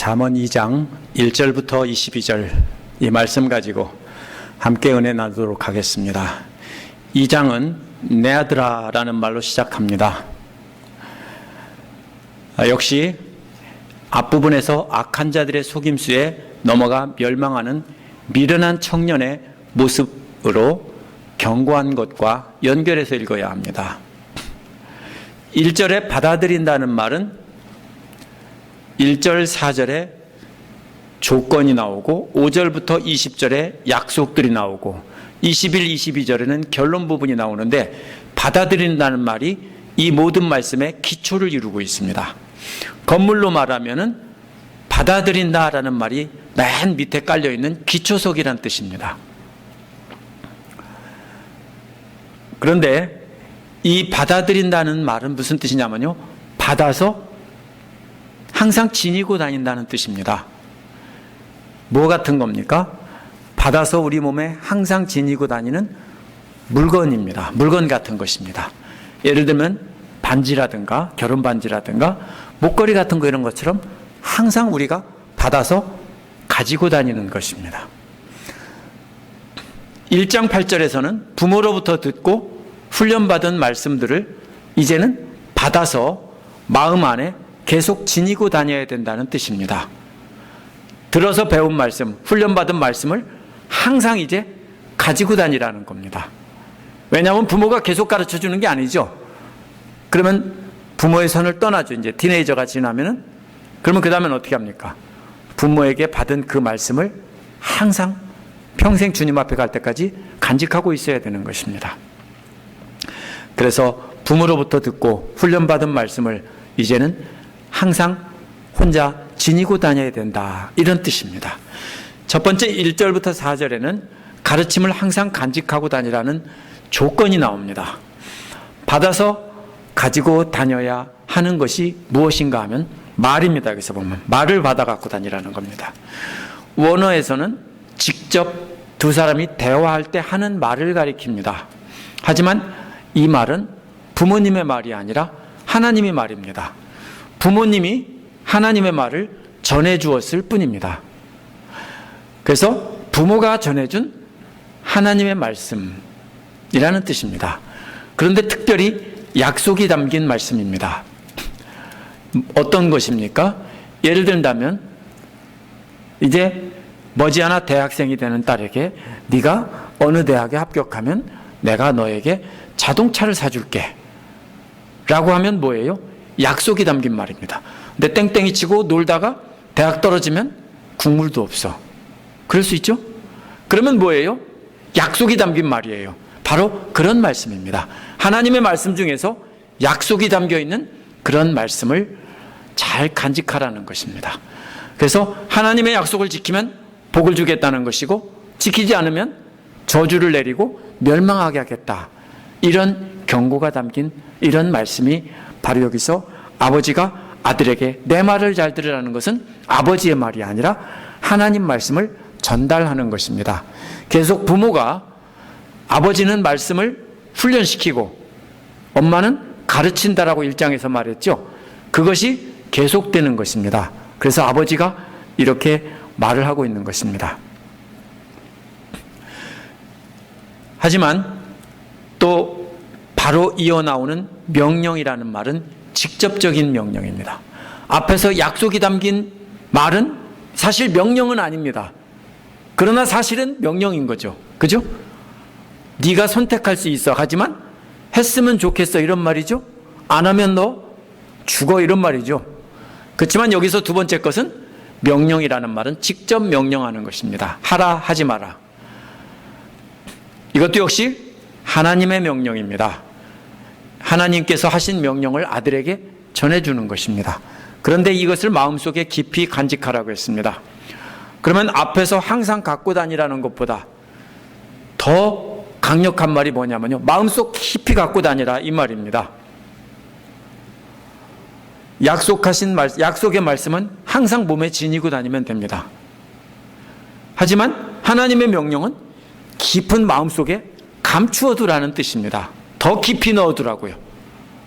잠언 2장 1절부터 22절 이 말씀 가지고 함께 은혜 나누도록 하겠습니다. 2장은 내 아들아라는 말로 시작합니다. 역시 앞부분에서 악한 자들의 속임수에 넘어가 멸망하는 미련한 청년의 모습으로 경고한 것과 연결해서 읽어야 합니다. 1절에 받아들인다는 말은 1절, 4절에 조건이 나오고 5절부터 20절에 약속들이 나오고 21, 22절에는 결론 부분이 나오는데 받아들인다는 말이 이 모든 말씀의 기초를 이루고 있습니다. 건물로 말하면은 받아들인다라는 말이 맨 밑에 깔려있는 기초석이란 뜻입니다. 그런데 이 받아들인다는 말은 무슨 뜻이냐면요, 받아서 항상 지니고 다닌다는 뜻입니다. 뭐 같은 겁니까? 받아서 우리 몸에 항상 지니고 다니는 물건입니다. 물건 같은 것입니다. 예를 들면 반지라든가 결혼 반지라든가 목걸이 같은 거 이런 것처럼 항상 우리가 받아서 가지고 다니는 것입니다. 1장 8절에서는 부모로부터 듣고 훈련받은 말씀들을 이제는 받아서 마음 안에 계속 지니고 다녀야 된다는 뜻입니다. 들어서 배운 말씀, 훈련받은 말씀을 항상 이제 가지고 다니라는 겁니다. 왜냐하면 부모가 계속 가르쳐 주는 게 아니죠. 그러면 부모의 손을 떠나죠. 이제 티네이저가 지나면은, 그러면 그 다음엔 어떻게 합니까? 부모에게 받은 그 말씀을 항상 평생 주님 앞에 갈 때까지 간직하고 있어야 되는 것입니다. 그래서 부모로부터 듣고 훈련받은 말씀을 이제는 항상 혼자 지니고 다녀야 된다, 이런 뜻입니다. 첫 번째 1절부터 4절에는 가르침을 항상 간직하고 다니라는 조건이 나옵니다. 받아서 가지고 다녀야 하는 것이 무엇인가 하면 말입니다. 여기서 보면 말을 받아 갖고 다니라는 겁니다. 원어에서는 직접 두 사람이 대화할 때 하는 말을 가리킵니다. 하지만 이 말은 부모님의 말이 아니라 하나님의 말입니다. 부모님이 하나님의 말을 전해주었을 뿐입니다. 그래서 부모가 전해준 하나님의 말씀이라는 뜻입니다. 그런데 특별히 약속이 담긴 말씀입니다. 어떤 것입니까? 예를 들자면 이제 머지않아 대학생이 되는 딸에게 네가 어느 대학에 합격하면 내가 너에게 자동차를 사줄게 라고 하면 뭐예요? 약속이 담긴 말입니다. 근데 땡땡이 치고 놀다가 대학 떨어지면 국물도 없어. 그럴 수 있죠? 그러면 뭐예요? 약속이 담긴 말이에요. 바로 그런 말씀입니다. 하나님의 말씀 중에서 약속이 담겨 있는 그런 말씀을 잘 간직하라는 것입니다. 그래서 하나님의 약속을 지키면 복을 주겠다는 것이고, 지키지 않으면 저주를 내리고 멸망하게 하겠다, 이런 경고가 담긴 이런 말씀이 바로 여기서 아버지가 아들에게 내 말을 잘 들으라는 것은 아버지의 말이 아니라 하나님 말씀을 전달하는 것입니다. 계속 부모가, 아버지는 말씀을 훈련시키고 엄마는 가르친다라고 1장에서 말했죠. 그것이 계속되는 것입니다. 그래서 아버지가 이렇게 말을 하고 있는 것입니다. 하지만 또 바로 이어나오는 명령이라는 말은 직접적인 명령입니다. 앞에서 약속이 담긴 말은 사실 명령은 아닙니다. 그러나 사실은 명령인 거죠. 그죠? 네가 선택할 수 있어. 하지만 했으면 좋겠어, 이런 말이죠. 안 하면 너 죽어, 이런 말이죠. 그렇지만 여기서 두 번째 것은 명령이라는 말은 직접 명령하는 것입니다. 하라, 하지 마라. 이것도 역시 하나님의 명령입니다. 하나님께서 하신 명령을 아들에게 전해주는 것입니다. 그런데 이것을 마음속에 깊이 간직하라고 했습니다. 그러면 앞에서 항상 갖고 다니라는 것보다 더 강력한 말이 뭐냐면요, 마음속 깊이 갖고 다니라, 이 말입니다. 약속의 말씀은 항상 몸에 지니고 다니면 됩니다. 하지만 하나님의 명령은 깊은 마음속에 감추어두라는 뜻입니다. 더 깊이 넣어두라고요.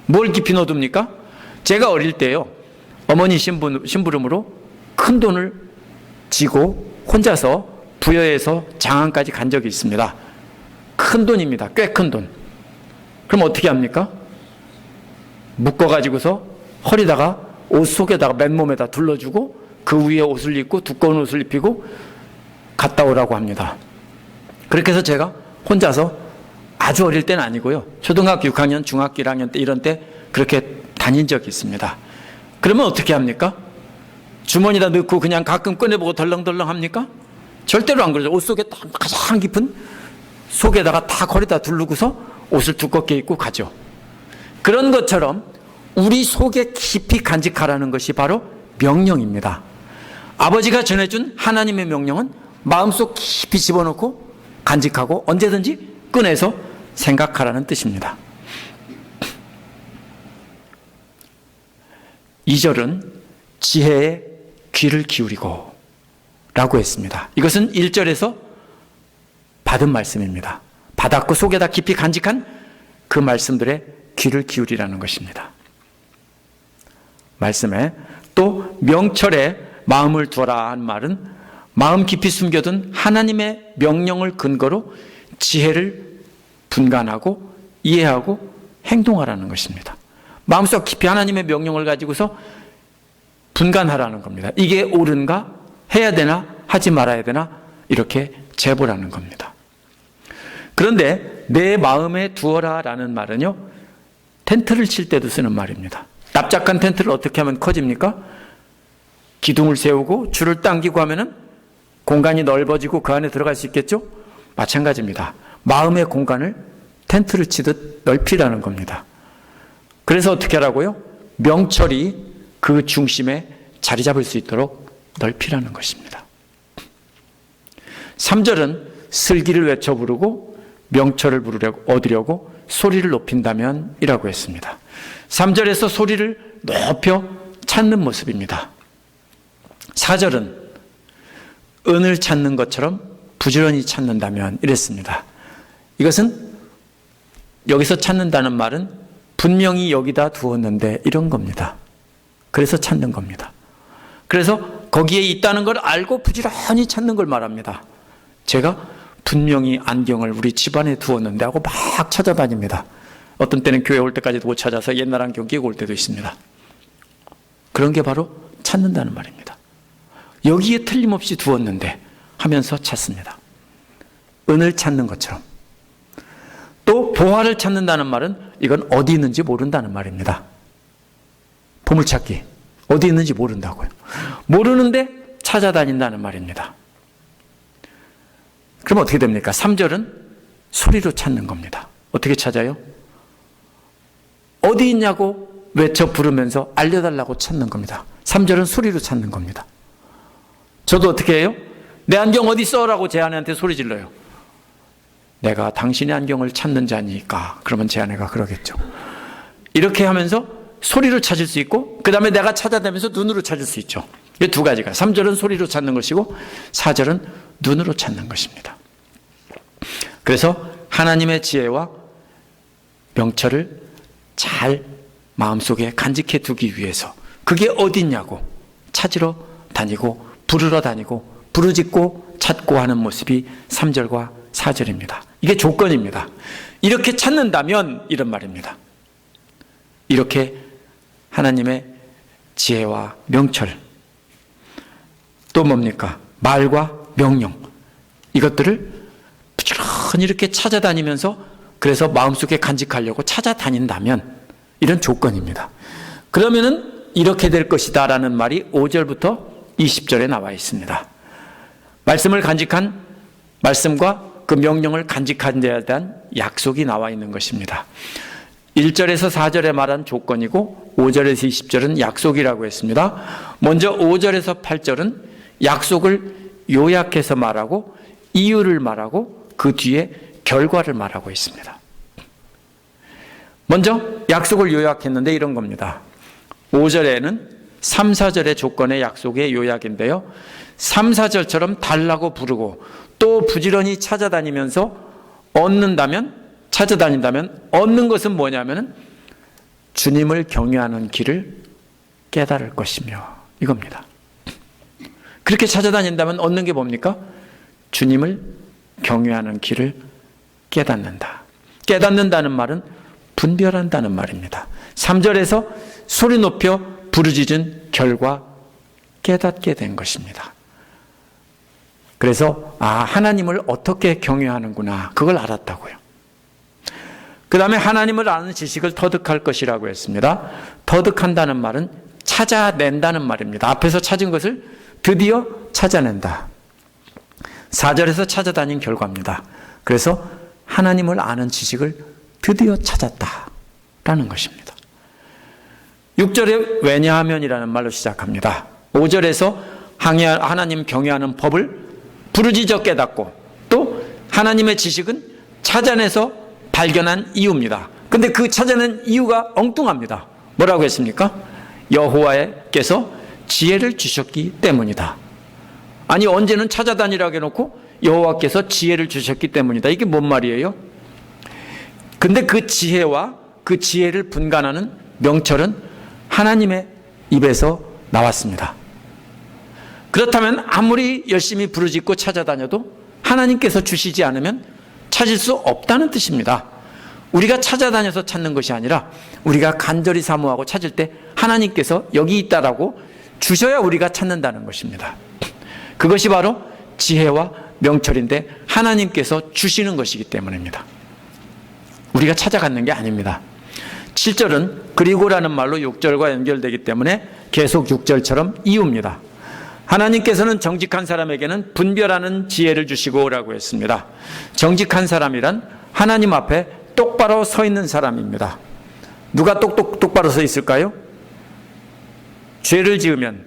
뭘 깊이 넣어둡니까? 제가 어릴 때요, 어머니 심부름으로 큰 돈을 지고 혼자서 부여에서 장안까지 간 적이 있습니다. 큰 돈입니다. 꽤 큰 돈. 그럼 어떻게 합니까? 묶어가지고서 허리다가 옷 속에다가 맨몸에다 둘러주고 그 위에 옷을 입고 두꺼운 옷을 입히고 갔다 오라고 합니다. 그렇게 해서 제가 혼자서 아주 어릴 때는 아니고요. 초등학교 6학년, 중학교 1학년 때 이런 때 그렇게 다닌 적이 있습니다. 그러면 어떻게 합니까? 주머니에다 넣고 그냥 가끔 꺼내보고 덜렁덜렁 합니까? 절대로 안 그러죠. 옷 속에 가장 깊은 속에다가 다 거리다 두르고서 옷을 두껍게 입고 가죠. 그런 것처럼 우리 속에 깊이 간직하라는 것이 바로 명령입니다. 아버지가 전해준 하나님의 명령은 마음속 깊이 집어넣고 간직하고 언제든지 꺼내서 생각하라는 뜻입니다. 2절은 지혜에 귀를 기울이고 라고 했습니다. 이것은 1절에서 받은 말씀입니다. 받았고 속에다 깊이 간직한 그 말씀들에 귀를 기울이라는 것입니다. 말씀에 또 명철에 마음을 두어라 한 말은 마음 깊이 숨겨둔 하나님의 명령을 근거로 지혜를 분간하고 이해하고 행동하라는 것입니다. 마음속 깊이 하나님의 명령을 가지고서 분간하라는 겁니다. 이게 옳은가? 해야 되나? 하지 말아야 되나? 이렇게 재보라는 겁니다. 그런데 내 마음에 두어라 라는 말은요, 텐트를 칠 때도 쓰는 말입니다. 납작한 텐트를 어떻게 하면 커집니까? 기둥을 세우고 줄을 당기고 하면은 공간이 넓어지고 그 안에 들어갈 수 있겠죠? 마찬가지입니다. 마음의 공간을 텐트를 치듯 넓히라는 겁니다. 그래서 어떻게 하라고요? 명철이 그 중심에 자리 잡을 수 있도록 넓히라는 것입니다. 3절은 슬기를 외쳐 부르고 명철을 얻으려고 소리를 높인다면 이라고 했습니다. 3절에서 소리를 높여 찾는 모습입니다. 4절은 은을 찾는 것처럼 부지런히 찾는다면 이랬습니다. 이것은 여기서 찾는다는 말은 분명히 여기다 두었는데 이런 겁니다. 그래서 찾는 겁니다. 그래서 거기에 있다는 걸 알고 부지런히 찾는 걸 말합니다. 제가 분명히 안경을 우리 집안에 두었는데 하고 막 찾아다닙니다. 어떤 때는 교회 올 때까지도 못 찾아서 옛날 안경 끼고 올 때도 있습니다. 그런 게 바로 찾는다는 말입니다. 여기에 틀림없이 두었는데 하면서 찾습니다. 은을 찾는 것처럼. 또 보화를 찾는다는 말은 이건 어디 있는지 모른다는 말입니다. 보물찾기. 어디 있는지 모른다고요. 모르는데 찾아다닌다는 말입니다. 그럼 어떻게 됩니까? 3절은 소리로 찾는 겁니다. 어떻게 찾아요? 어디 있냐고 외쳐 부르면서 알려달라고 찾는 겁니다. 3절은 소리로 찾는 겁니다. 저도 어떻게 해요? 내 안경 어디 있어? 라고 제 아내한테 소리 질러요. 내가 당신의 안경을 찾는 자니까. 그러면 제 아내가 그러겠죠. 이렇게 하면서 소리로 찾을 수 있고 그 다음에 내가 찾아다니면서 눈으로 찾을 수 있죠. 이 두 가지가 3절은 소리로 찾는 것이고 4절은 눈으로 찾는 것입니다. 그래서 하나님의 지혜와 명철을 잘 마음속에 간직해 두기 위해서 그게 어디 있냐고 찾으러 다니고 부르러 다니고 부르짖고 찾고 하는 모습이 3절과 4절입니다. 이게 조건입니다. 이렇게 찾는다면 이런 말입니다. 이렇게 하나님의 지혜와 명철 또 뭡니까? 말과 명령 이것들을 부지런히 이렇게 찾아다니면서 그래서 마음속에 간직하려고 찾아다닌다면 이런 조건입니다. 그러면은 이렇게 될 것이다 라는 말이 5절부터 20절에 나와 있습니다. 말씀을 간직한 말씀과 그 명령을 간직한 데에 대한 약속이 나와 있는 것입니다. 1절에서 4절에 말한 조건이고 5절에서 20절은 약속이라고 했습니다. 먼저 5절에서 8절은 약속을 요약해서 말하고 이유를 말하고 그 뒤에 결과를 말하고 있습니다. 먼저 약속을 요약했는데 이런 겁니다. 5절에는 3, 4절의 조건의 약속의 요약인데요. 3, 4절처럼 달라고 부르고 또 부지런히 찾아다니면서 찾아다닌다면 얻는 것은 뭐냐면 주님을 경외하는 길을 깨달을 것이며 이겁니다. 그렇게 찾아다닌다면 얻는 게 뭡니까? 주님을 경외하는 길을 깨닫는다. 깨닫는다는 말은 분별한다는 말입니다. 3절에서 소리 높여 부르짖은 결과 깨닫게 된 것입니다. 그래서 하나님을 어떻게 경외하는구나, 그걸 알았다고요. 그 다음에 하나님을 아는 지식을 터득할 것이라고 했습니다. 터득한다는 말은 찾아낸다는 말입니다. 앞에서 찾은 것을 드디어 찾아낸다. 4절에서 찾아다닌 결과입니다. 그래서 하나님을 아는 지식을 드디어 찾았다라는 것입니다. 6절에 왜냐하면이라는 말로 시작합니다. 5절에서 하나님 경외하는 법을 부르짖어 깨닫고, 또 하나님의 지식은 찾아내서 발견한 이유입니다. 근데 그 찾아낸 이유가 엉뚱합니다. 뭐라고 했습니까? 여호와께서 지혜를 주셨기 때문이다. 아니, 언제는 찾아다니라고 해놓고 여호와께서 지혜를 주셨기 때문이다. 이게 뭔 말이에요? 근데 그 지혜와 그 지혜를 분간하는 명철은 하나님의 입에서 나왔습니다. 그렇다면 아무리 열심히 부르짖고 찾아다녀도 하나님께서 주시지 않으면 찾을 수 없다는 뜻입니다. 우리가 찾아다녀서 찾는 것이 아니라 우리가 간절히 사모하고 찾을 때 하나님께서 여기 있다라고 주셔야 우리가 찾는다는 것입니다. 그것이 바로 지혜와 명철인데 하나님께서 주시는 것이기 때문입니다. 우리가 찾아가는 게 아닙니다. 7절은 그리고라는 말로 6절과 연결되기 때문에 계속 6절처럼 이유입니다. 하나님께서는 정직한 사람에게는 분별하는 지혜를 주시고 라고 했습니다. 정직한 사람이란 하나님 앞에 똑바로 서 있는 사람입니다. 누가 똑바로 서 있을까요? 죄를 지으면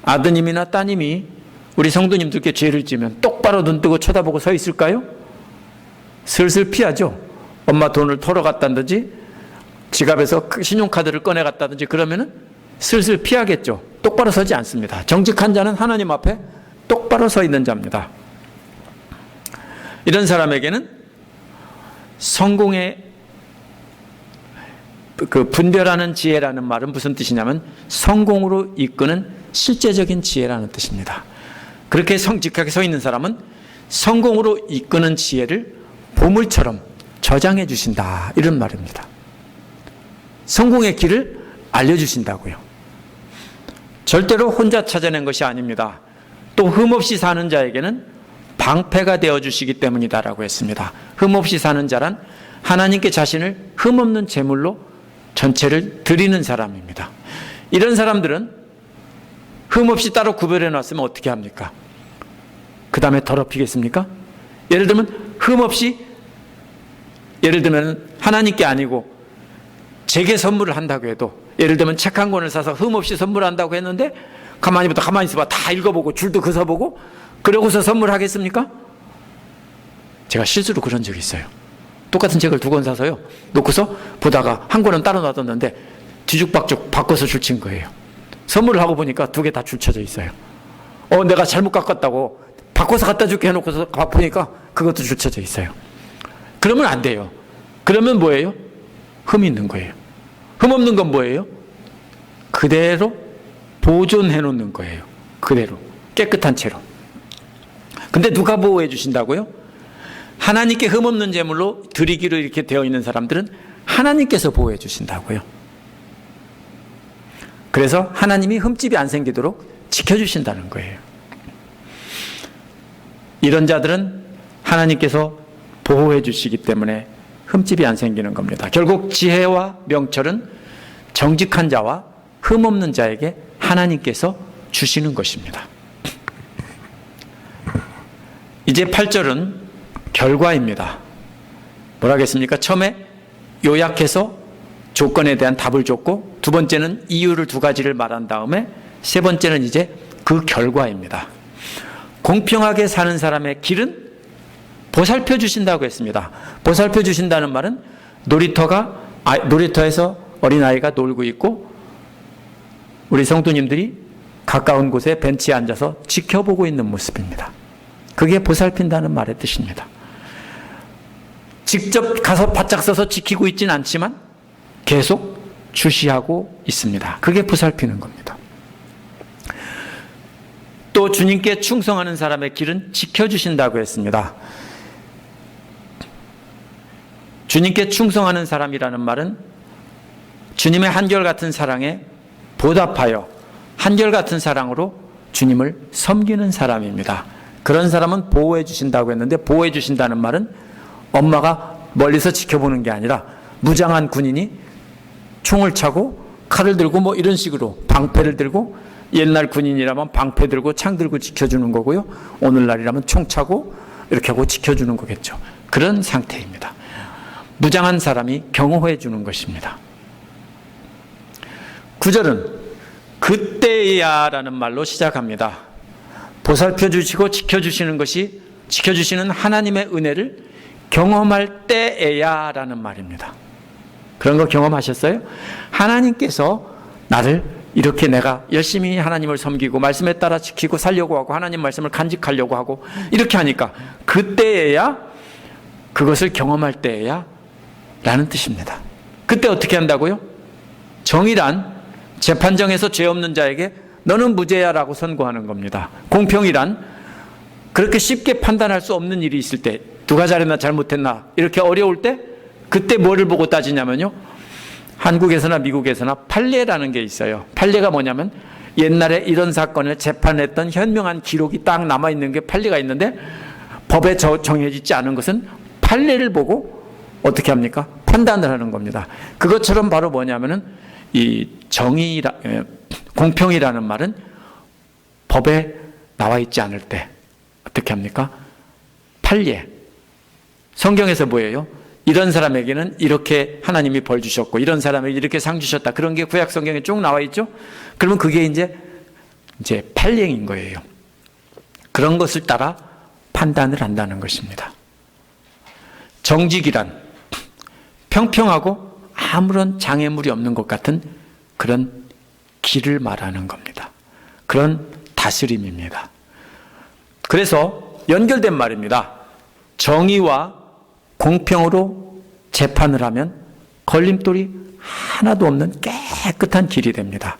아드님이나 따님이 우리 성도님들께 죄를 지으면 똑바로 눈 뜨고 쳐다보고 서 있을까요? 슬슬 피하죠. 엄마 돈을 털어갔다든지 지갑에서 신용카드를 꺼내갔다든지 그러면은 슬슬 피하겠죠. 똑바로 서지 않습니다. 정직한 자는 하나님 앞에 똑바로 서 있는 자입니다. 이런 사람에게는 성공의 그 분별하는 지혜라는 말은 무슨 뜻이냐면 성공으로 이끄는 실제적인 지혜라는 뜻입니다. 그렇게 정직하게 서 있는 사람은 성공으로 이끄는 지혜를 보물처럼 저장해 주신다, 이런 말입니다. 성공의 길을 알려주신다고요. 절대로 혼자 찾아낸 것이 아닙니다. 또 흠없이 사는 자에게는 방패가 되어주시기 때문이다라고 했습니다. 흠없이 사는 자란 하나님께 자신을 흠없는 제물로 전체를 드리는 사람입니다. 이런 사람들은 흠없이 따로 구별해 놨으면 어떻게 합니까? 그 다음에 더럽히겠습니까? 예를 들면 흠없이, 예를 들면 하나님께 아니고 제게 선물을 한다고 해도, 예를 들면 책 한 권을 사서 흠없이 선물한다고 했는데 가만히 있어봐, 다 읽어보고 줄도 그서보고 그러고서 선물하겠습니까? 제가 실수로 그런 적이 있어요. 똑같은 책을 2권 사서요, 놓고서 보다가 한 권은 따로 놔뒀는데 뒤죽박죽 바꿔서 줄친 거예요. 선물을 하고 보니까 2개 다 줄쳐져 있어요. 내가 잘못 깎았다고 바꿔서 갖다 줄게 해놓고서 보니까 그것도 줄쳐져 있어요. 그러면 안 돼요. 그러면 뭐예요? 흠이 있는 거예요. 흠 없는 건 뭐예요? 그대로 보존해 놓는 거예요. 그대로 깨끗한 채로. 근데 누가 보호해 주신다고요? 하나님께 흠 없는 제물로 드리기로 이렇게 되어 있는 사람들은 하나님께서 보호해 주신다고요. 그래서 하나님이 흠집이 안 생기도록 지켜주신다는 거예요. 이런 자들은 하나님께서 보호해 주시기 때문에 흠집이 안 생기는 겁니다. 결국 지혜와 명철은 정직한 자와 흠없는 자에게 하나님께서 주시는 것입니다. 이제 8절은 결과입니다. 뭐라 하겠습니까? 처음에 요약해서 조건에 대한 답을 줬고, 두 번째는 이유를 2가지를 말한 다음에 세 번째는 이제 그 결과입니다. 공평하게 사는 사람의 길은 보살펴 주신다고 했습니다. 보살펴 주신다는 말은 놀이터에서 어린아이가 놀고 있고 우리 성도님들이 가까운 곳에 벤치에 앉아서 지켜보고 있는 모습입니다. 그게 보살핀다는 말의 뜻입니다. 직접 가서 바짝 서서 지키고 있지는 않지만 계속 주시하고 있습니다. 그게 보살피는 겁니다. 또 주님께 충성하는 사람의 길은 지켜주신다고 했습니다. 주님께 충성하는 사람이라는 말은 주님의 한결같은 사랑에 보답하여 한결같은 사랑으로 주님을 섬기는 사람입니다. 그런 사람은 보호해 주신다고 했는데, 보호해 주신다는 말은 엄마가 멀리서 지켜보는 게 아니라 무장한 군인이 총을 차고 칼을 들고 뭐 이런 식으로 방패를 들고, 옛날 군인이라면 방패 들고 창 들고 지켜주는 거고요, 오늘날이라면 총 차고 이렇게 하고 지켜주는 거겠죠. 그런 상태입니다. 무장한 사람이 경호해 주는 것입니다. 9절은 그때야 라는 말로 시작합니다. 보살펴 주시고 지켜주시는 것이, 지켜주시는 하나님의 은혜를 경험할 때에야 라는 말입니다. 그런 거 경험하셨어요? 하나님께서 나를 이렇게 내가 열심히 하나님을 섬기고 말씀에 따라 지키고 살려고 하고 하나님 말씀을 간직하려고 하고 이렇게 하니까 그때에야, 그것을 경험할 때에야 라는 뜻입니다. 그때 어떻게 한다고요? 정의란 재판정에서 죄 없는 자에게 너는 무죄야 라고 선고하는 겁니다. 공평이란 그렇게 쉽게 판단할 수 없는 일이 있을 때, 누가 잘했나 잘못했나 이렇게 어려울 때, 그때 뭐를 보고 따지냐면요, 한국에서나 미국에서나 판례라는 게 있어요. 판례가 뭐냐면 옛날에 이런 사건을 재판했던 현명한 기록이 딱 남아있는 게 판례가 있는데, 법에 정해지지 않은 것은 판례를 보고 어떻게 합니까? 판단을 하는 겁니다. 그것처럼 바로 뭐냐면은 이 공평이라는 말은 법에 나와 있지 않을 때 어떻게 합니까? 판례. 성경에서 뭐예요? 이런 사람에게는 이렇게 하나님이 벌 주셨고 이런 사람에게 이렇게 상 주셨다. 그런 게 구약 성경에 쭉 나와 있죠? 그러면 그게 이제 판례인 거예요. 그런 것을 따라 판단을 한다는 것입니다. 정직이란 평평하고 아무런 장애물이 없는 것 같은 그런 길을 말하는 겁니다. 그런 다스림입니다. 그래서 연결된 말입니다. 정의와 공평으로 재판을 하면 걸림돌이 하나도 없는 깨끗한 길이 됩니다.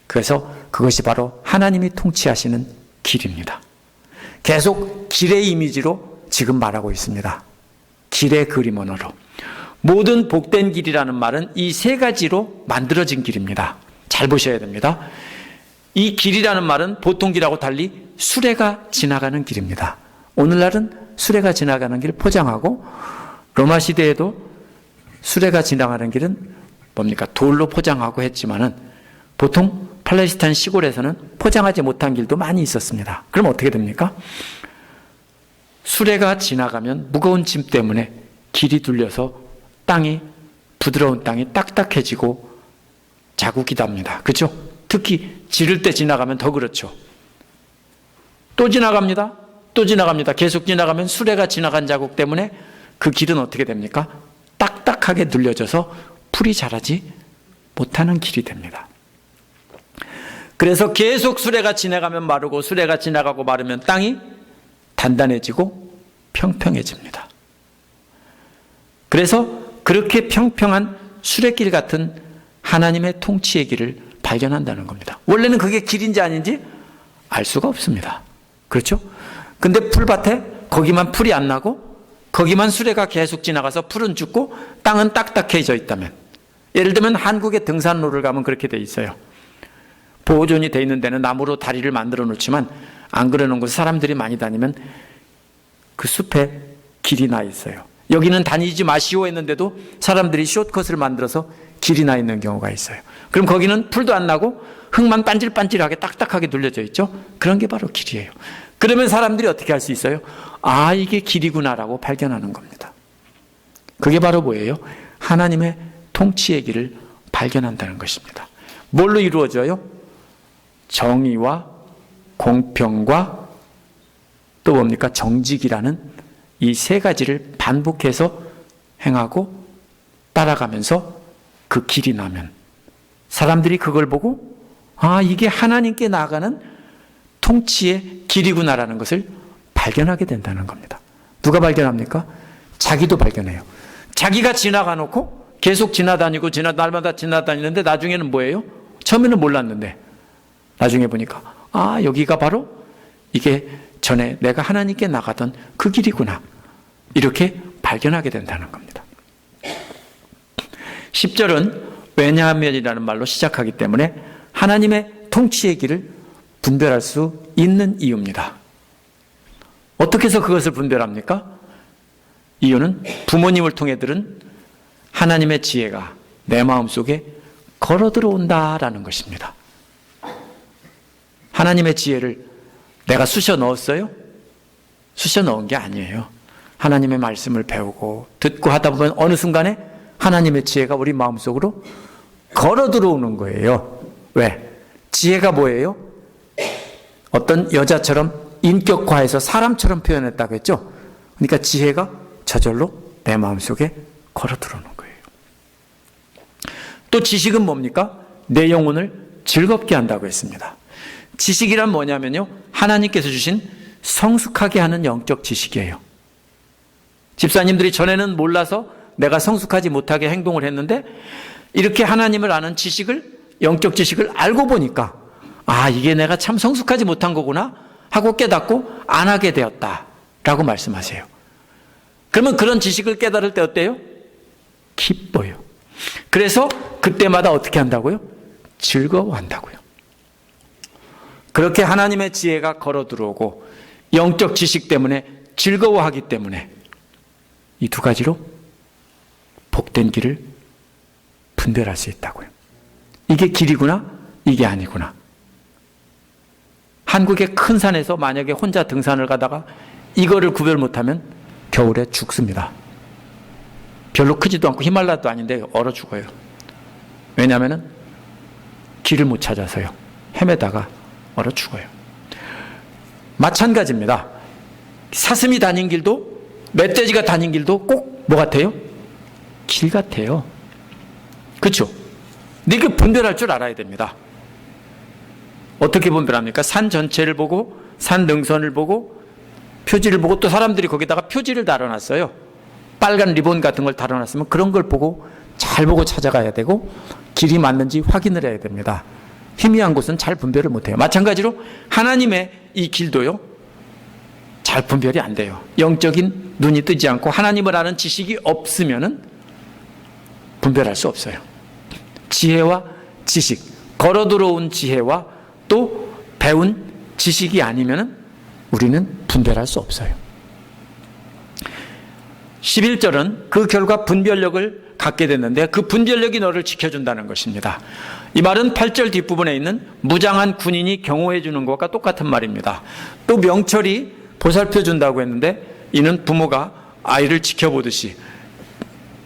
그래서 그것이 바로 하나님이 통치하시는 길입니다. 계속 길의 이미지로 지금 말하고 있습니다. 길의 그림 언어로. 모든 복된 길이라는 말은 이 세 가지로 만들어진 길입니다. 잘 보셔야 됩니다. 이 길이라는 말은 보통 길하고 달리 수레가 지나가는 길입니다. 오늘날은 수레가 지나가는 길 포장하고, 로마 시대에도 수레가 지나가는 길은 뭡니까? 돌로 포장하고 했지만은 보통 팔레스타인 시골에서는 포장하지 못한 길도 많이 있었습니다. 그럼 어떻게 됩니까? 수레가 지나가면 무거운 짐 때문에 길이 눌려서 부드러운 땅이 딱딱해지고 자국이 답니다. 그렇죠? 특히 지를 때 지나가면 더 그렇죠. 또 지나갑니다. 또 지나갑니다. 계속 지나가면 수레가 지나간 자국 때문에 그 길은 어떻게 됩니까? 딱딱하게 눌려져서 풀이 자라지 못하는 길이 됩니다. 그래서 계속 수레가 지나가면 마르고 수레가 지나가고 마르면 땅이 단단해지고 평평해집니다. 그래서 그렇게 평평한 수레길 같은 하나님의 통치의 길을 발견한다는 겁니다. 원래는 그게 길인지 아닌지 알 수가 없습니다. 그렇죠? 근데 풀밭에 거기만 풀이 안 나고 거기만 수레가 계속 지나가서 풀은 죽고 땅은 딱딱해져 있다면, 예를 들면 한국의 등산로를 가면 그렇게 돼 있어요. 보호존이 돼 있는 데는 나무로 다리를 만들어 놓지만 안 그래 놓은 곳 사람들이 많이 다니면 그 숲에 길이 나 있어요. 여기는 다니지 마시오 했는데도 사람들이 숏컷을 만들어서 길이 나 있는 경우가 있어요. 그럼 거기는 풀도 안 나고 흙만 반질반질하게 딱딱하게 눌려져 있죠. 그런 게 바로 길이에요. 그러면 사람들이 어떻게 할 수 있어요? 아, 이게 길이구나라고 발견하는 겁니다. 그게 바로 뭐예요? 하나님의 통치의 길을 발견한다는 것입니다. 뭘로 이루어져요? 정의와 공평과 또 뭡니까? 정직이라는 이 세 가지를 반복해서 행하고 따라가면서 그 길이 나면 사람들이 그걸 보고 아, 이게 하나님께 나아가는 통치의 길이구나라는 것을 발견하게 된다는 겁니다. 누가 발견합니까? 자기도 발견해요. 자기가 지나가 놓고 계속 지나다니고 날마다 지나다니는데 나중에는 뭐예요? 처음에는 몰랐는데 나중에 보니까 아, 여기가 바로 이게 전에 내가 하나님께 나가던 그 길이구나. 이렇게 발견하게 된다는 겁니다. 10절은 왜냐하면이라는 말로 시작하기 때문에 하나님의 통치의 길을 분별할 수 있는 이유입니다. 어떻게 해서 그것을 분별합니까? 이유는 부모님을 통해 들은 하나님의 지혜가 내 마음속에 걸어 들어온다라는 것입니다. 하나님의 지혜를 내가 쑤셔 넣었어요? 쑤셔 넣은 게 아니에요. 하나님의 말씀을 배우고 듣고 하다 보면 어느 순간에 하나님의 지혜가 우리 마음속으로 걸어 들어오는 거예요. 왜? 지혜가 뭐예요? 어떤 여자처럼 인격화해서 사람처럼 표현했다고 했죠? 그러니까 지혜가 저절로 내 마음속에 걸어 들어오는 거예요. 또 지식은 뭡니까? 내 영혼을 즐겁게 한다고 했습니다. 지식이란 뭐냐면요, 하나님께서 주신 성숙하게 하는 영적 지식이에요. 집사님들이 전에는 몰라서 내가 성숙하지 못하게 행동을 했는데 이렇게 하나님을 아는 지식을, 영적 지식을 알고 보니까 이게 내가 참 성숙하지 못한 거구나 하고 깨닫고 안 하게 되었다라고 말씀하세요. 그러면 그런 지식을 깨달을 때 어때요? 기뻐요. 그래서 그때마다 어떻게 한다고요? 즐거워한다고요. 그렇게 하나님의 지혜가 걸어 들어오고 영적 지식 때문에 즐거워하기 때문에 이 두 가지로 복된 길을 분별할 수 있다고요. 이게 길이구나, 이게 아니구나. 한국의 큰 산에서 만약에 혼자 등산을 가다가 이거를 구별 못하면 겨울에 죽습니다. 별로 크지도 않고 히말라야도 아닌데 얼어 죽어요. 왜냐하면 길을 못 찾아서요. 헤매다가 얼어 죽어요. 마찬가지입니다. 사슴이 다닌 길도 멧돼지가 다닌 길도 꼭 뭐 같아요? 길 같아요. 그렇죠? 근데 이거 분별할 줄 알아야 됩니다. 어떻게 분별합니까? 산 전체를 보고 산 능선을 보고 표지를 보고 또 사람들이 거기다가 표지를 달아놨어요. 빨간 리본 같은 걸 달아놨으면 그런 걸 보고 잘 보고 찾아가야 되고 길이 맞는지 확인을 해야 됩니다. 희미한 곳은 잘 분별을 못해요. 마찬가지로 하나님의 이 길도요, 잘 분별이 안 돼요. 영적인 눈이 뜨지 않고 하나님을 아는 지식이 없으면은 분별할 수 없어요. 지혜와 지식, 걸어 들어온 지혜와 또 배운 지식이 아니면은 우리는 분별할 수 없어요. 11절은 그 결과 분별력을 갖게 됐는데 그 분별력이 너를 지켜준다는 것입니다. 이 말은 8절 뒷부분에 있는 무장한 군인이 경호해 주는 것과 똑같은 말입니다. 또 명철이 보살펴 준다고 했는데 이는 부모가 아이를 지켜보듯이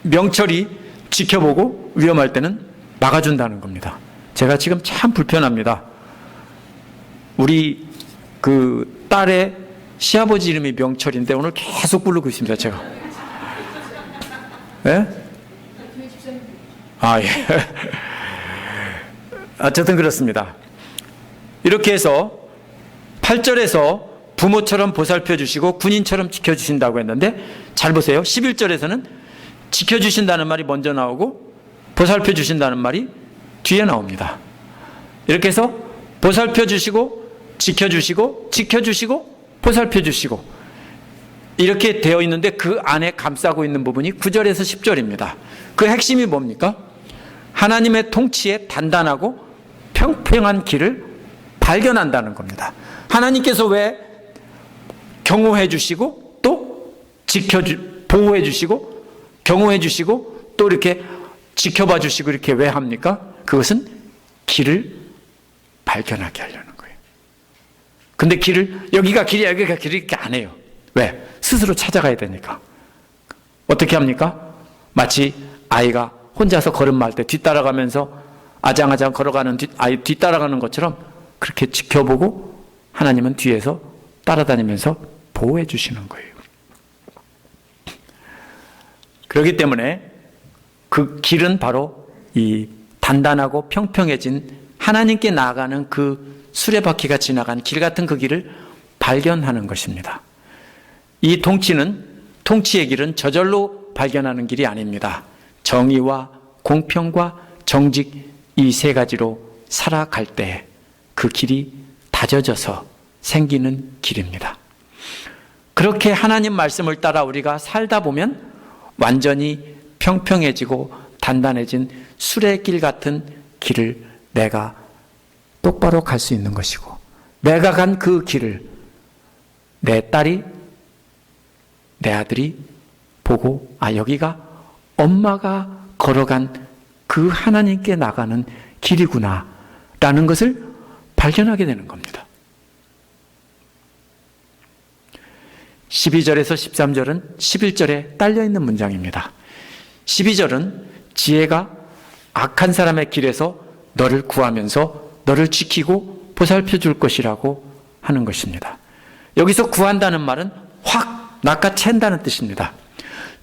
명철이 지켜보고 위험할 때는 막아준다는 겁니다. 제가 지금 참 불편합니다. 우리 그 딸의 시아버지 이름이 명철인데 오늘 계속 부르고 있습니다. 제가. 예? 예. 어쨌든 그렇습니다. 이렇게 해서 8절에서 부모처럼 보살펴 주시고 군인처럼 지켜주신다고 했는데 잘 보세요. 11절에서는 지켜주신다는 말이 먼저 나오고 보살펴 주신다는 말이 뒤에 나옵니다. 이렇게 해서 보살펴 주시고 지켜주시고 지켜주시고 보살펴 주시고 이렇게 되어 있는데 그 안에 감싸고 있는 부분이 9절에서 10절입니다. 그 핵심이 뭡니까? 하나님의 통치에 단단하고 평평한 길을 발견한다는 겁니다. 하나님께서 왜 경호해 주시고 또 보호해 주시고 경호해 주시고 또 이렇게 지켜봐 주시고 이렇게 왜 합니까? 그것은 길을 발견하게 하려는 거예요. 근데 여기가 길이야 여기가 길이 이렇게 안 해요. 왜? 스스로 찾아가야 되니까. 어떻게 합니까? 마치 아이가 혼자서 걸음마할 때 뒤따라가면서 아장아장 걸어가는 아이 뒤따라가는 것처럼 그렇게 지켜보고 하나님은 뒤에서 따라다니면서 보호해 주시는 거예요. 그렇기 때문에 그 길은 바로 이 단단하고 평평해진 하나님께 나아가는 그 수레바퀴가 지나간 길 같은 그 길을 발견하는 것입니다. 이 통치의 길은 저절로 발견하는 길이 아닙니다. 정의와 공평과 정직 이 세 가지로 살아갈 때 그 길이 다져져서 생기는 길입니다. 그렇게 하나님 말씀을 따라 우리가 살다 보면 완전히 평평해지고 단단해진 수레길 같은 길을 내가 똑바로 갈 수 있는 것이고, 내가 간 그 길을 내 딸이, 내 아들이 보고, 아, 여기가 엄마가 걸어간 그 하나님께 나가는 길이구나 라는 것을 발견하게 되는 겁니다. 12절에서 13절은 11절에 딸려있는 문장입니다. 12절은 지혜가 악한 사람의 길에서 너를 구하면서 너를 지키고 보살펴 줄 것이라고 하는 것입니다. 여기서 구한다는 말은 확 낚아챈다는 뜻입니다.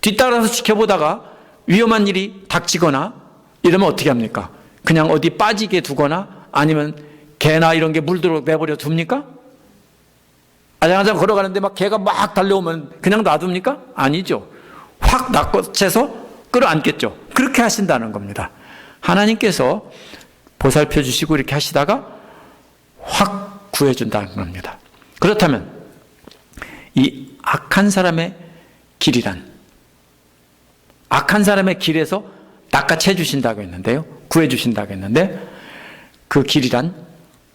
뒤따라서 지켜보다가 위험한 일이 닥치거나 이러면 어떻게 합니까? 그냥 어디 빠지게 두거나 아니면 개나 이런 게 물들어 내버려 둡니까? 아장아장 걸어가는데 막 개가 막 달려오면 그냥 놔둡니까? 아니죠. 확 낚아채서 끌어안겠죠. 그렇게 하신다는 겁니다. 하나님께서 보살펴 주시고 이렇게 하시다가 확 구해준다는 겁니다. 그렇다면 이 악한 사람의 길이란, 악한 사람의 길에서 낚아채 주신다고 했는데요, 구해 주신다고 했는데, 그 길이란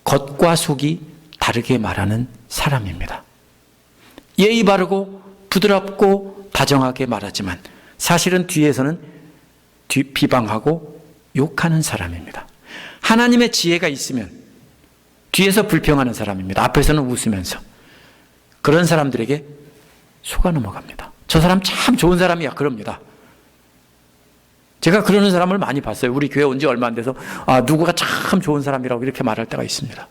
겉과 속이 다르게 말하는 사람입니다. 예의 바르고 부드럽고 다정하게 말하지만 사실은 뒤에서는 비방하고 욕하는 사람입니다. 하나님의 지혜가 있으면 뒤에서 불평하는 사람입니다. 앞에서는 웃으면서. 그런 사람들에게 속아 넘어갑니다. 저 사람 참 좋은 사람이야, 그럽니다. 제가 그러는 사람을 많이 봤어요. 우리 교회 온 지 얼마 안 돼서 아, 누구가 참 좋은 사람이라고 이렇게 말할 때가 있습니다.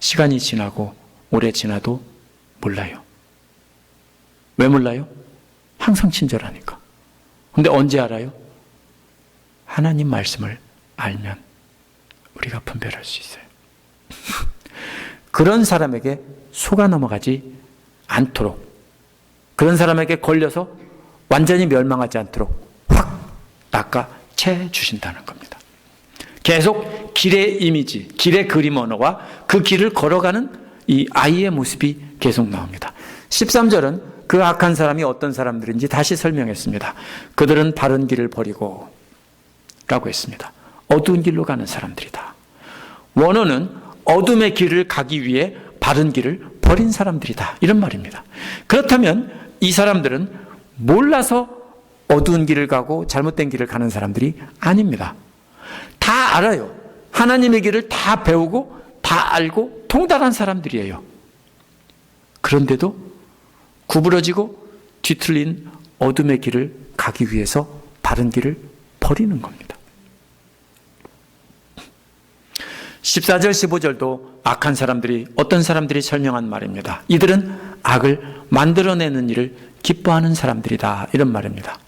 시간이 지나고 오래 지나도 몰라요. 왜 몰라요? 항상 친절하니까. 근데 언제 알아요? 하나님 말씀을 알면 우리가 분별할 수 있어요. 그런 사람에게 속아 넘어가지 않도록, 그런 사람에게 걸려서 완전히 멸망하지 않도록 확 낚아채 주신다는 겁니다. 계속 길의 이미지, 길의 그림 언어와 그 길을 걸어가는 이 아이의 모습이 계속 나옵니다. 13절은 그 악한 사람이 어떤 사람들인지 다시 설명했습니다. 그들은 바른 길을 버리고 라고 했습니다. 어두운 길로 가는 사람들이다. 원어는 어둠의 길을 가기 위해 바른 길을 버린 사람들이다, 이런 말입니다. 그렇다면 이 사람들은 몰라서 어두운 길을 가고 잘못된 길을 가는 사람들이 아닙니다. 다 알아요. 하나님의 길을 다 배우고 다 알고 통달한 사람들이에요. 그런데도 구부러지고 뒤틀린 어둠의 길을 가기 위해서 바른 길을 버리는 겁니다. 14절 15절도 악한 사람들이, 어떤 사람들이 설명한 말입니다. 이들은 악을 만들어내는 일을 기뻐하는 사람들이다, 이런 말입니다.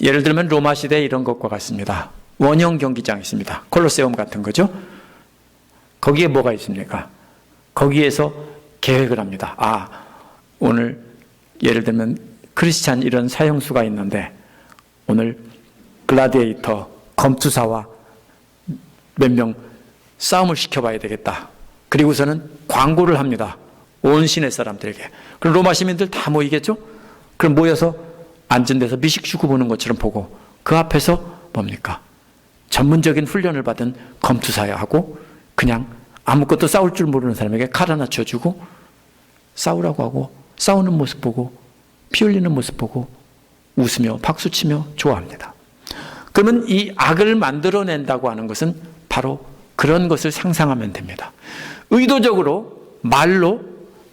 예를 들면 로마 시대 이런 것과 같습니다. 원형 경기장이 있습니다. 콜로세움 같은 거죠. 거기에 뭐가 있습니까? 거기에서 계획을 합니다. 아, 오늘 예를 들면 크리스찬 이런 사형수가 있는데 오늘 글라디에이터 검투사와 몇 명 싸움을 시켜봐야 되겠다. 그리고서는 광고를 합니다. 온 시내 사람들에게. 그럼 로마 시민들 다 모이겠죠? 그럼 모여서 앉은 데서 미식축구 보는 것처럼 보고 그 앞에서 뭡니까? 전문적인 훈련을 받은 검투사하고 그냥 아무것도 싸울 줄 모르는 사람에게 칼 하나 쳐주고 싸우라고 하고 싸우는 모습 보고 피 흘리는 모습 보고 웃으며 박수치며 좋아합니다. 그러면 이 악을 만들어낸다고 하는 것은 바로 그런 것을 상상하면 됩니다. 의도적으로 말로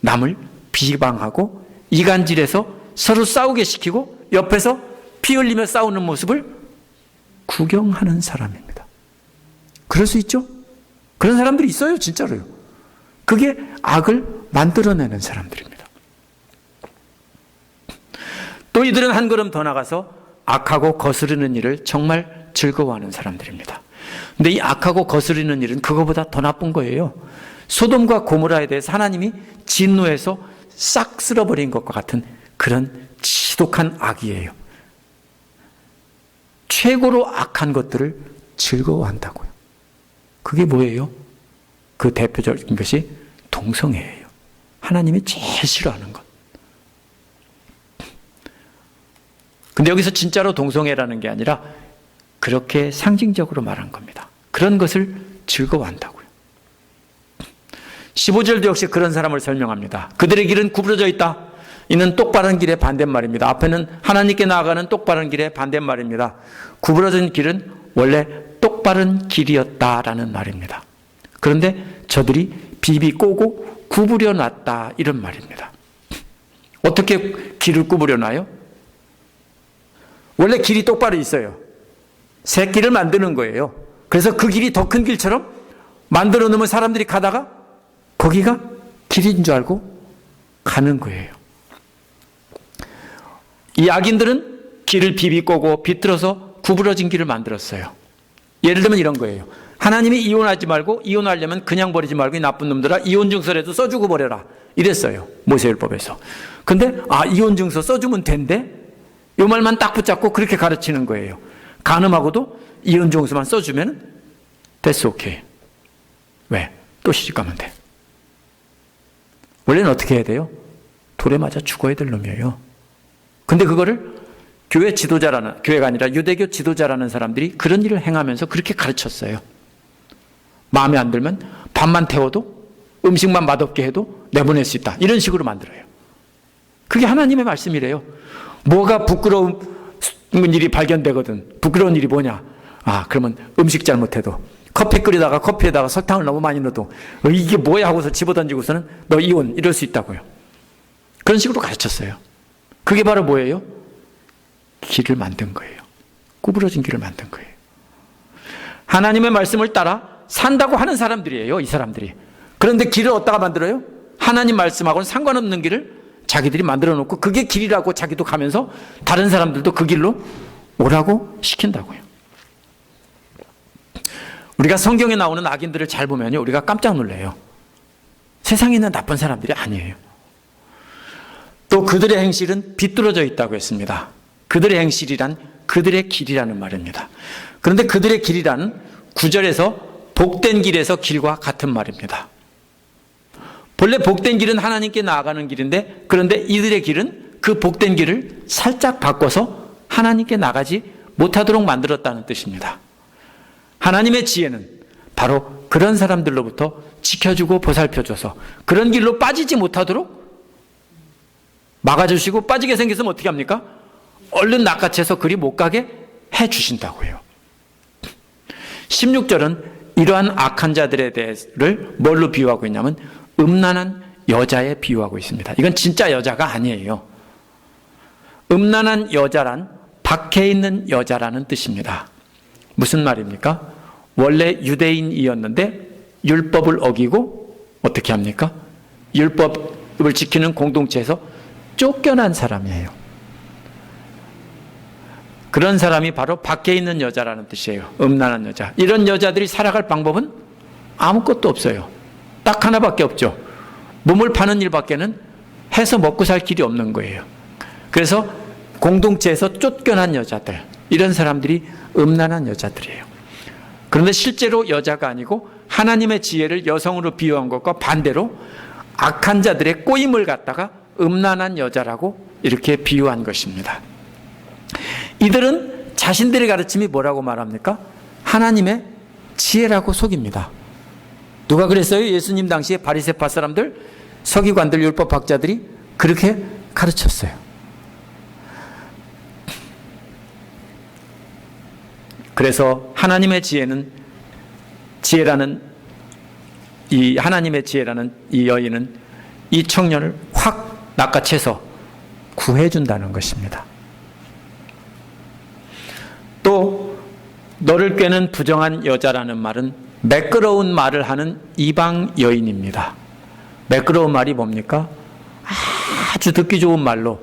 남을 비방하고 이간질해서 서로 싸우게 시키고 옆에서 피 흘리며 싸우는 모습을 구경하는 사람입니다. 그럴 수 있죠? 그런 사람들이 있어요, 진짜로요. 그게 악을 만들어내는 사람들입니다. 또 이들은 한 걸음 더 나가서 악하고 거스르는 일을 정말 즐거워하는 사람들입니다. 근데 이 악하고 거스르는 일은 그거보다 더 나쁜 거예요. 소돔과 고모라에 대해서 하나님이 진노해서 싹 쓸어버린 것과 같은 그런 지독한 악이에요. 최고로 악한 것들을 즐거워한다고요. 그게 뭐예요? 그 대표적인 것이 동성애예요. 하나님이 제일 싫어하는 것. 근데 여기서 진짜로 동성애라는 게 아니라 그렇게 상징적으로 말한 겁니다. 그런 것을 즐거워한다고요. 15절도 역시 그런 사람을 설명합니다. 그들의 길은 구부러져 있다. 이는 똑바른 길의 반대말입니다. 앞에는 하나님께 나아가는 똑바른 길의 반대말입니다. 구부러진 길은 원래 똑바른 길이었다라는 말입니다. 그런데 저들이 비비 꼬고 구부려 놨다 이런 말입니다. 어떻게 길을 구부려 놔요? 원래 길이 똑바로 있어요. 새 길을 만드는 거예요. 그래서 그 길이 더 큰 길처럼 만들어 놓으면 사람들이 가다가 거기가 길인 줄 알고 가는 거예요. 이 악인들은 길을 비비 꼬고 비틀어서 구부러진 길을 만들었어요. 예를 들면 이런 거예요. 하나님이 이혼하지 말고, 이혼하려면 그냥 버리지 말고 이 나쁜 놈들아 이혼 증서라도 써주고 버려라 이랬어요. 모세율법에서. 근데 이혼 증서 써주면 된대? 이 말만 딱 붙잡고 그렇게 가르치는 거예요. 간음하고도 이혼 증서만 써주면 됐어, 오케이. 왜? 또 시집가면 돼. 원래는 어떻게 해야 돼요? 돌에 맞아 죽어야 될 놈이에요. 근데 그거를 교회 지도자라는, 교회가 아니라 유대교 지도자라는 사람들이 그런 일을 행하면서 그렇게 가르쳤어요. 마음에 안 들면 밥만 태워도, 음식만 맛없게 해도 내보낼 수 있다. 이런 식으로 만들어요. 그게 하나님의 말씀이래요. 뭐가 부끄러운 일이 발견되거든. 부끄러운 일이 뭐냐? 그러면 음식 잘못해도, 커피 끓이다가 커피에다가 설탕을 너무 많이 넣어도 이게 뭐야 하고서 집어던지고서는 너 이혼 이럴 수 있다고요. 그런 식으로 가르쳤어요. 그게 바로 뭐예요? 길을 만든 거예요. 구부러진 길을 만든 거예요. 하나님의 말씀을 따라 산다고 하는 사람들이에요, 이 사람들이. 그런데 길을 어디다가 만들어요? 하나님 말씀하고는 상관없는 길을 자기들이 만들어 놓고 그게 길이라고 자기도 가면서 다른 사람들도 그 길로 오라고 시킨다고요. 우리가 성경에 나오는 악인들을 잘 보면요, 우리가 깜짝 놀래요. 세상에 있는 나쁜 사람들이 아니에요. 또 그들의 행실은 비뚤어져 있다고 했습니다. 그들의 행실이란 그들의 길이라는 말입니다. 그런데 그들의 길이란 9절에서 복된 길에서 길과 같은 말입니다. 본래 복된 길은 하나님께 나아가는 길인데, 그런데 이들의 길은 그 복된 길을 살짝 바꿔서 하나님께 나가지 못하도록 만들었다는 뜻입니다. 하나님의 지혜는 바로 그런 사람들로부터 지켜주고 보살펴줘서 그런 길로 빠지지 못하도록 막아주시고, 빠지게 생겼으면 어떻게 합니까? 얼른 낚아채서 그리 못 가게 해주신다고요. 16절은 이러한 악한 자들에 대해를 뭘로 비유하고 있냐면 음란한 여자에 비유하고 있습니다. 이건 진짜 여자가 아니에요. 음란한 여자란 밖에 있는 여자라는 뜻입니다. 무슨 말입니까? 원래 유대인이었는데 율법을 어기고 어떻게 합니까? 율법을 지키는 공동체에서 쫓겨난 사람이에요. 그런 사람이 바로 밖에 있는 여자라는 뜻이에요. 음란한 여자. 이런 여자들이 살아갈 방법은 아무것도 없어요. 딱 하나밖에 없죠. 몸을 파는 일밖에는 해서 먹고 살 길이 없는 거예요. 그래서 공동체에서 쫓겨난 여자들, 이런 사람들이 음란한 여자들이에요. 그런데 실제로 여자가 아니고 하나님의 지혜를 여성으로 비유한 것과 반대로 악한 자들의 꼬임을 갖다가 음란한 여자라고 이렇게 비유한 것입니다. 이들은 자신들의 가르침이 뭐라고 말합니까? 하나님의 지혜라고 속입니다. 누가 그랬어요? 예수님 당시에 바리새파 사람들, 서기관들, 율법학자들이 그렇게 가르쳤어요. 그래서 하나님의 지혜라는 이 하나님의 지혜라는 이 여인은 이 청년을 확 낚아채서 구해준다는 것입니다. 또 너를 꿰는 부정한 여자라는 말은 매끄러운 말을 하는 이방 여인입니다. 매끄러운 말이 뭡니까? 아주 듣기 좋은 말로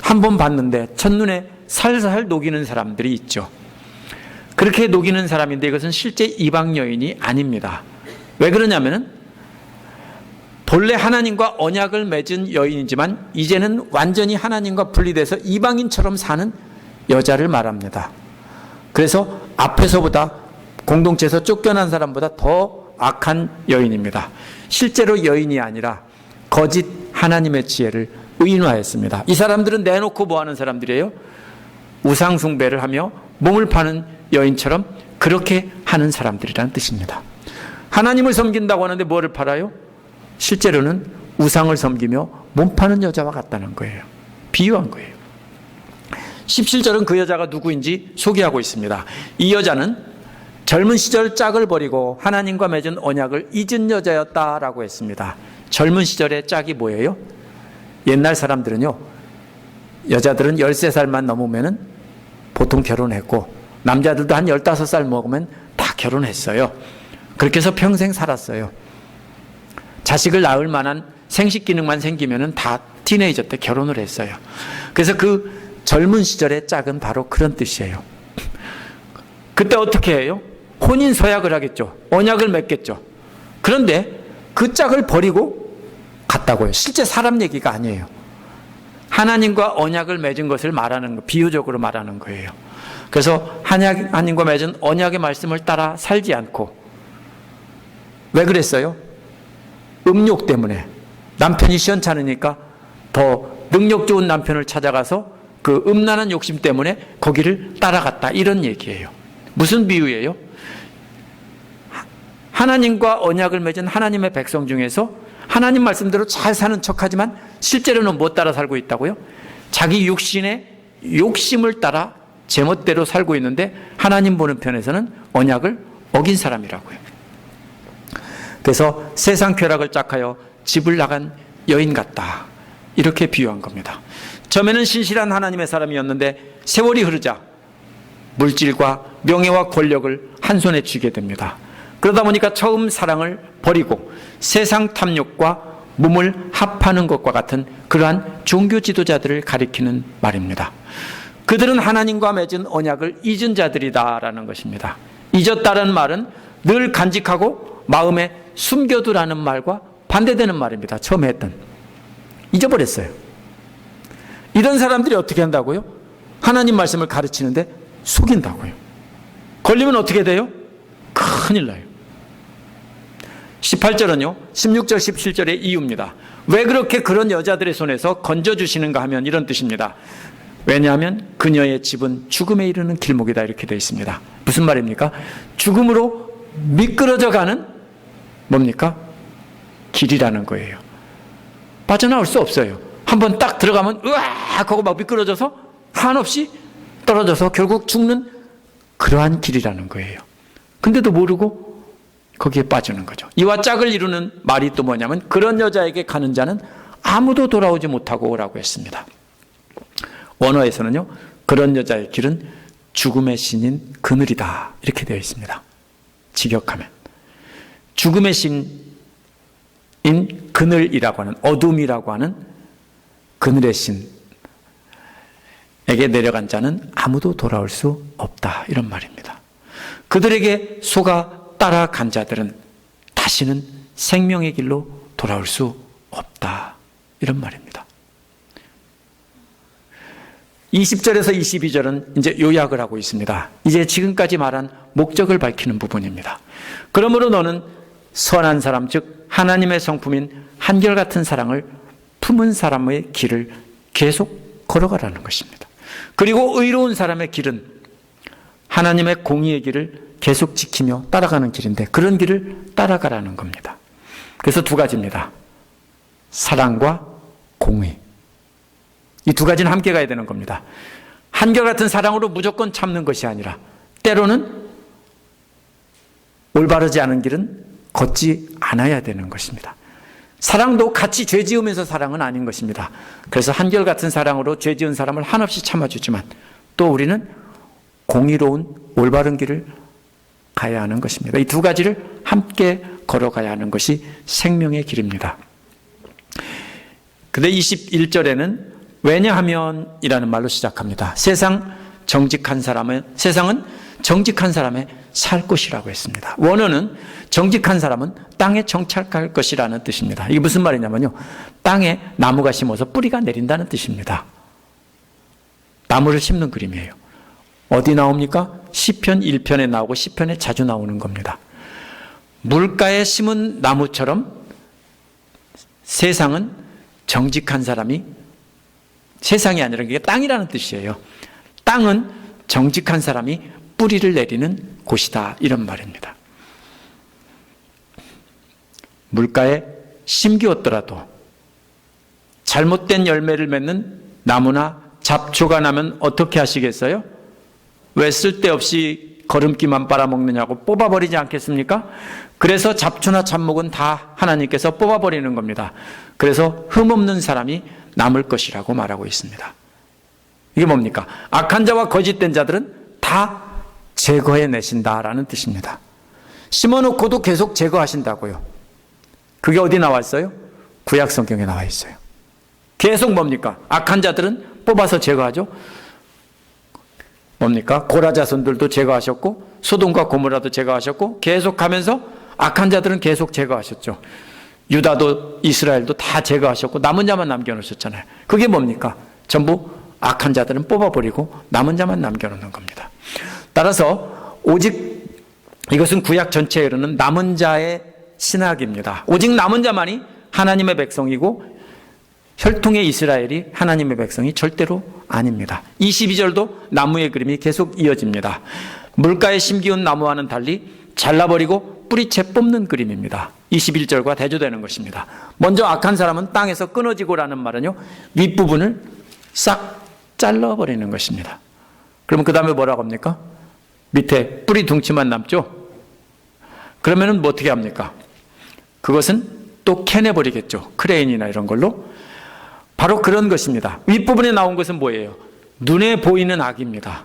한 번 봤는데 첫눈에 살살 녹이는 사람들이 있죠. 그렇게 녹이는 사람인데 이것은 실제 이방 여인이 아닙니다. 왜 그러냐면은 본래 하나님과 언약을 맺은 여인이지만 이제는 완전히 하나님과 분리돼서 이방인처럼 사는 여자를 말합니다. 그래서 앞에서보다 공동체에서 쫓겨난 사람보다 더 악한 여인입니다. 실제로 여인이 아니라 거짓 하나님의 지혜를 의인화했습니다. 이 사람들은 내놓고 뭐하는 사람들이에요? 우상 숭배를 하며 몸을 파는 여인처럼 그렇게 하는 사람들이라는 뜻입니다. 하나님을 섬긴다고 하는데 뭐를 팔아요? 실제로는 우상을 섬기며 몸 파는 여자와 같다는 거예요. 비유한 거예요. 17절은 그 여자가 누구인지 소개하고 있습니다. 이 여자는 젊은 시절 짝을 버리고 하나님과 맺은 언약을 잊은 여자였다라고 했습니다. 젊은 시절의 짝이 뭐예요? 옛날 사람들은요, 여자들은 13살만 넘으면 보통 결혼했고 남자들도 한 15살 먹으면 다 결혼했어요. 그렇게 해서 평생 살았어요. 자식을 낳을 만한 생식 기능만 생기면 다 티네이저 때 결혼을 했어요. 그래서 그 젊은 시절의 짝은 바로 그런 뜻이에요. 그때 어떻게 해요? 혼인 서약을 하겠죠. 언약을 맺겠죠. 그런데 그 짝을 버리고 갔다고요. 실제 사람 얘기가 아니에요. 하나님과 언약을 맺은 것을 말하는 거, 비유적으로 말하는 거예요. 그래서 하나님과 맺은 언약의 말씀을 따라 살지 않고, 왜 그랬어요? 음욕 때문에. 남편이 시원찮으니까 더 능력 좋은 남편을 찾아가서 그 음란한 욕심 때문에 거기를 따라갔다, 이런 얘기예요. 무슨 비유예요? 하나님과 언약을 맺은 하나님의 백성 중에서 하나님 말씀대로 잘 사는 척하지만 실제로는 못 따라 살고 있다고요? 자기 육신의 욕심을 따라 제멋대로 살고 있는데 하나님 보는 편에서는 언약을 어긴 사람이라고요. 그래서 세상 쾌락을 짝하여 집을 나간 여인 같다, 이렇게 비유한 겁니다. 처음에는 신실한 하나님의 사람이었는데 세월이 흐르자 물질과 명예와 권력을 한 손에 쥐게 됩니다. 그러다 보니까 처음 사랑을 버리고 세상 탐욕과 몸을 합하는 것과 같은 그러한 종교 지도자들을 가리키는 말입니다. 그들은 하나님과 맺은 언약을 잊은 자들이다라는 것입니다. 잊었다는 말은 늘 간직하고 마음에 숨겨두라는 말과 반대되는 말입니다. 처음에 했던. 잊어버렸어요. 이런 사람들이 어떻게 한다고요? 하나님 말씀을 가르치는데 속인다고요. 걸리면 어떻게 돼요? 큰일 나요. 18절은요, 16절 17절의 이유입니다. 왜 그렇게 그런 여자들의 손에서 건져주시는가 하면 이런 뜻입니다. 왜냐하면 그녀의 집은 죽음에 이르는 길목이다, 이렇게 되어 있습니다. 무슨 말입니까? 죽음으로 미끄러져 가는 뭡니까? 길이라는 거예요. 빠져나올 수 없어요. 한번 딱 들어가면 으악 하고 막 미끄러져서 한없이 떨어져서 결국 죽는 그러한 길이라는 거예요. 근데도 모르고 거기에 빠지는 거죠. 이와 짝을 이루는 말이 또 뭐냐면 그런 여자에게 가는 자는 아무도 돌아오지 못하고 라고 했습니다. 원어에서는요, 그런 여자의 길은 죽음의 신인 그늘이다, 이렇게 되어 있습니다. 직역하면 죽음의 신인 그늘이라고 하는, 어둠이라고 하는 그늘의 신에게 내려간 자는 아무도 돌아올 수 없다, 이런 말입니다. 그들에게 속아 따라간 자들은 다시는 생명의 길로 돌아올 수 없다, 이런 말입니다. 20절에서 22절은 이제 요약을 하고 있습니다. 이제 지금까지 말한 목적을 밝히는 부분입니다. 그러므로 너는 선한 사람, 즉 하나님의 성품인 한결같은 사랑을 품은 사람의 길을 계속 걸어가라는 것입니다. 그리고 의로운 사람의 길은 하나님의 공의의 길을 계속 지키며 따라가는 길인데 그런 길을 따라가라는 겁니다. 그래서 두 가지입니다. 사랑과 공의. 이 두 가지는 함께 가야 되는 겁니다. 한결같은 사랑으로 무조건 참는 것이 아니라 때로는 올바르지 않은 길은 걷지 않아야 되는 것입니다. 사랑도 같이 죄 지으면서 사랑은 아닌 것입니다. 그래서 한결같은 사랑으로 죄 지은 사람을 한없이 참아주지만 또 우리는 공의로운 올바른 길을 가야 하는 것입니다. 이 두 가지를 함께 걸어가야 하는 것이 생명의 길입니다. 근데 21절에는 왜냐하면 이라는 말로 시작합니다. 세상은 정직한 사람의 살 것이라고 했습니다. 원어는 정직한 사람은 땅에 정착할 것이라는 뜻입니다. 이게 무슨 말이냐면요, 땅에 나무가 심어서 뿌리가 내린다는 뜻입니다. 나무를 심는 그림이에요. 어디 나옵니까? 시편 1편에 나오고 시편에 자주 나오는 겁니다. 물가에 심은 나무처럼 세상은 정직한 사람이, 세상이 아니라 이게 땅이라는 뜻이에요. 땅은 정직한 사람이 뿌리를 내리는 곳이다, 이런 말입니다. 물가에 심기었더라도 잘못된 열매를 맺는 나무나 잡초가 나면 어떻게 하시겠어요? 왜 쓸데없이 거름기만 빨아먹느냐고 뽑아버리지 않겠습니까? 그래서 잡초나 잡목은 다 하나님께서 뽑아버리는 겁니다. 그래서 흠없는 사람이 남을 것이라고 말하고 있습니다. 이게 뭡니까? 악한 자와 거짓된 자들은 다 제거해내신다라는 뜻입니다. 심어놓고도 계속 제거하신다고요. 그게 어디 나와 있어요? 구약 성경에 나와 있어요. 계속 뭡니까? 악한 자들은 뽑아서 제거하죠. 뭡니까? 고라 자손들도 제거하셨고 소돔과 고모라도 제거하셨고 계속하면서 악한 자들은 계속 제거하셨죠. 유다도 이스라엘도 다 제거하셨고 남은 자만 남겨놓으셨잖아요. 그게 뭡니까? 전부 악한 자들은 뽑아버리고 남은 자만 남겨놓는 겁니다. 따라서 오직 이것은 구약 전체에 이르는 남은 자의 신학입니다. 오직 남은 자만이 하나님의 백성이고 혈통의 이스라엘이 하나님의 백성이 절대로 아닙니다. 22절도 나무의 그림이 계속 이어집니다. 물가에 심기운 나무와는 달리 잘라버리고 뿌리채 뽑는 그림입니다. 21절과 대조되는 것입니다. 먼저 악한 사람은 땅에서 끊어지고라는 말은요, 윗부분을 싹 잘라버리는 것입니다. 그러면 그 다음에 뭐라고 합니까? 밑에 뿌리 둥치만 남죠? 그러면은 뭐 어떻게 합니까? 그것은 또 캐내버리겠죠. 크레인이나 이런 걸로. 바로 그런 것입니다. 윗부분에 나온 것은 뭐예요? 눈에 보이는 악입니다.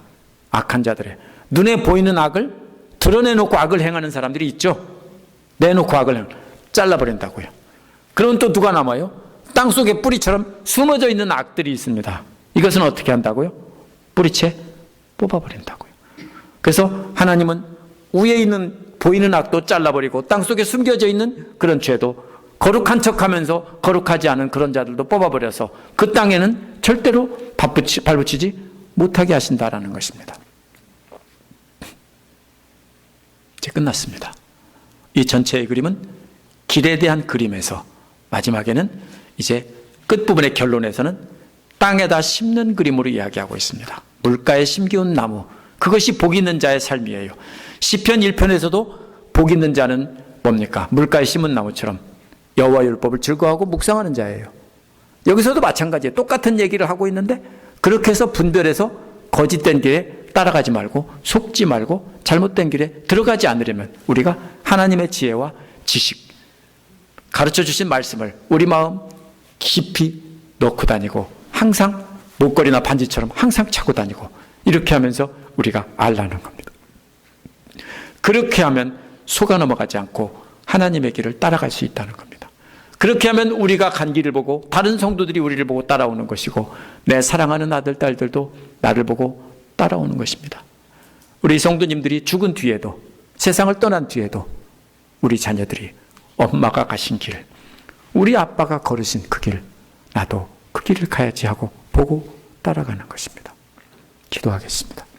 악한 자들의 눈에 보이는 악을 드러내놓고 악을 행하는 사람들이 있죠. 내놓고 악을 잘라버린다고요. 그럼 또 누가 남아요? 땅속에 뿌리처럼 숨어져 있는 악들이 있습니다. 이것은 어떻게 한다고요? 뿌리채 뽑아버린다고요. 그래서 하나님은 위에 있는 보이는 악도 잘라버리고 땅속에 숨겨져 있는 그런 죄도 거룩한 척하면서 거룩하지 않은 그런 자들도 뽑아버려서 그 땅에는 절대로 발붙이지 못하게 하신다라는 것입니다. 이제 끝났습니다. 이 전체의 그림은 길에 대한 그림에서 마지막에는 이제 끝부분의 결론에서는 땅에다 심는 그림으로 이야기하고 있습니다. 물가에 심기운 나무, 그것이 복 있는 자의 삶이에요. 시편 1편에서도 복 있는 자는 뭡니까? 물가에 심은 나무처럼 여호와 율법을 즐거워하고 묵상하는 자예요. 여기서도 마찬가지예요. 똑같은 얘기를 하고 있는데 그렇게 해서 분별해서 거짓된 길에 따라가지 말고 속지 말고 잘못된 길에 들어가지 않으려면 우리가 하나님의 지혜와 지식, 가르쳐 주신 말씀을 우리 마음 깊이 넣고 다니고 항상 목걸이나 반지처럼 항상 차고 다니고 이렇게 하면서 우리가 알라는 겁니다. 그렇게 하면 속아 넘어가지 않고 하나님의 길을 따라갈 수 있다는 겁니다. 그렇게 하면 우리가 간 길을 보고 다른 성도들이 우리를 보고 따라오는 것이고 내 사랑하는 아들, 딸들도 나를 보고 따라오는 것입니다. 우리 성도님들이 죽은 뒤에도 세상을 떠난 뒤에도 우리 자녀들이 엄마가 가신 길, 우리 아빠가 걸으신 그 길, 나도 그 길을 가야지 하고 보고 따라가는 것입니다. 기도하겠습니다.